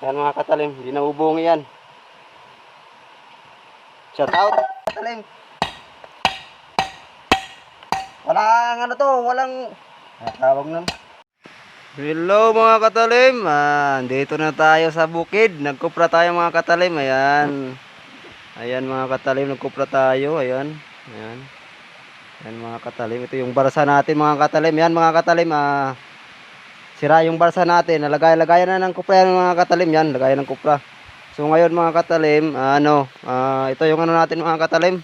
Ayan mga katalim, hindi naubungi yan. Shout out, katalim. Walang ano to, walang tawag nun. Hello mga katalim, dito na tayo sa bukid. Nagkupra tayo mga katalim, ayan. Ayan mga katalim, nagkupra tayo, ayan. Ayan. Ayan mga katalim, ito yung barsa natin mga katalim. Yan mga katalim, sira yung barsa natin. Lagayan na ng kupra yan mga katalim, yan, lagayan ng kupra. So ngayon mga katalim, ito yung ano natin mga katalim.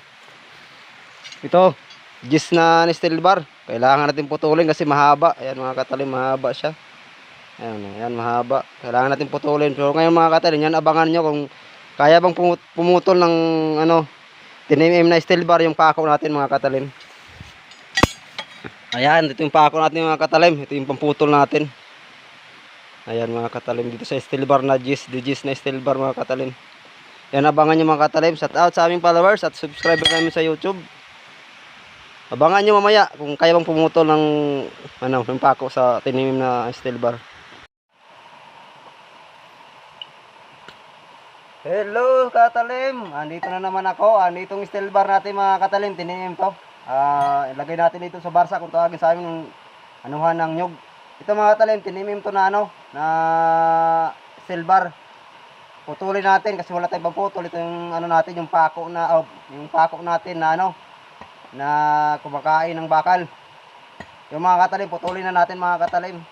Ito, gis na steel bar. Kailangan natin putulin kasi mahaba. Ayan mga katalim, mahaba siya. Ayan, mahaba. Kailangan natin putulin. So ngayon mga katalim, yan abangan nyo kung kaya bang pumutol ng tinimim na steel bar yung pako natin mga katalim. Ayan, ito yung pako natin mga katalim. Ito yung pamputol natin. Ayan mga katalim, dito sa steel bar na gis na steel bar mga katalim. Yan, abangan nyo mga katalim. Shout out sa aming followers at subscriber namin sa YouTube. Abangan nyo mamaya kung kaya bang pumutol ng yung pako sa tinimim na steel bar. Hello katalim, andito na naman ako. Andito yung steel bar natin mga katalim, tinimim to. Ilagay natin dito sa barsa kung tawagin sa amin ng anuhan ng nyug. Ito mga katalim, tinimim to na na steel bar. Putulin natin kasi wala tayong pagputol. Ito yung natin, yung pako natin na kumakain ng bakal. Yung mga katalim, putulin na natin mga katalim.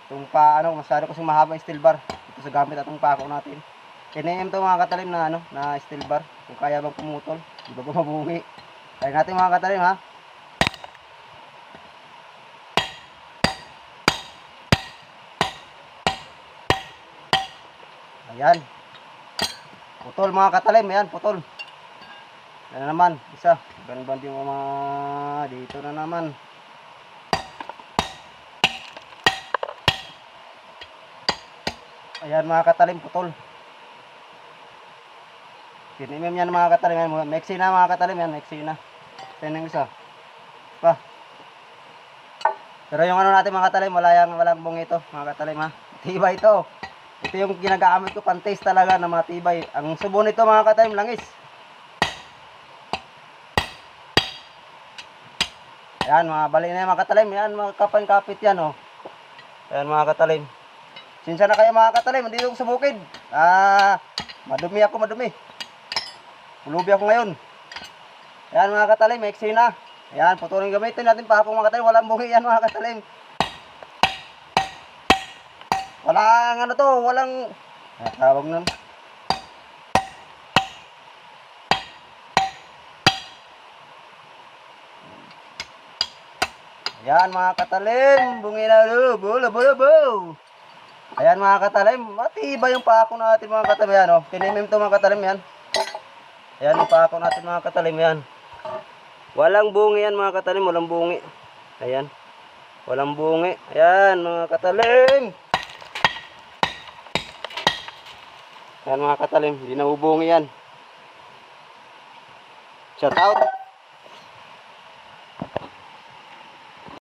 Yung masyado kasi mahaba yung steel bar. Ito sa gamit atong pako natin. Tinimim to mga katalim na steel bar. Kung kaya bang pumutol, di ba mabungi. Kaya natin mga katalim ha. Ayan. Putol mga katalim, ayan, putol. Yan na naman, isa. Ganban yung mga dito na naman. Ayan mga katalim, putol. Tinimim yan mga katalim, yan. Meksi na mga katalim, yan, meksi na. Yan yung isa. Pa. Pero yung natin mga katalim, walang bungi ito mga katalim ha. Tibay ito. Ito yung ginagamit ko, pan-taste talaga na matibay. Ang subo nito mga katalim, langis. Ayan, mga bali na yan mga katalim. Ayan, mga kapan-kapit yan oh. Ayan mga katalim. Sinsya na kayo mga katalim, hindi ako sa bukid. Madumi ako, madumi. Pulubi ako ngayon. Ayan mga katalim, maiksi na. Ayan, putulin gamitin natin pa ako mga katalim. Walang bungi yan mga katalim. Walang walang tawag nun. Ayan mga katalim, bungi na bulo. Ayan mga katalim, matibay yung pako natin mga katalim yan oh. Tinimim to mga katalim yan. Ayan yung pako natin mga katalim yan. Walang bungi yan mga katalim, walang bungi. Ayan. Walang bungi. Ayan mga katalim. Ayan mga katalim, hindi naubungi yan. Shout out.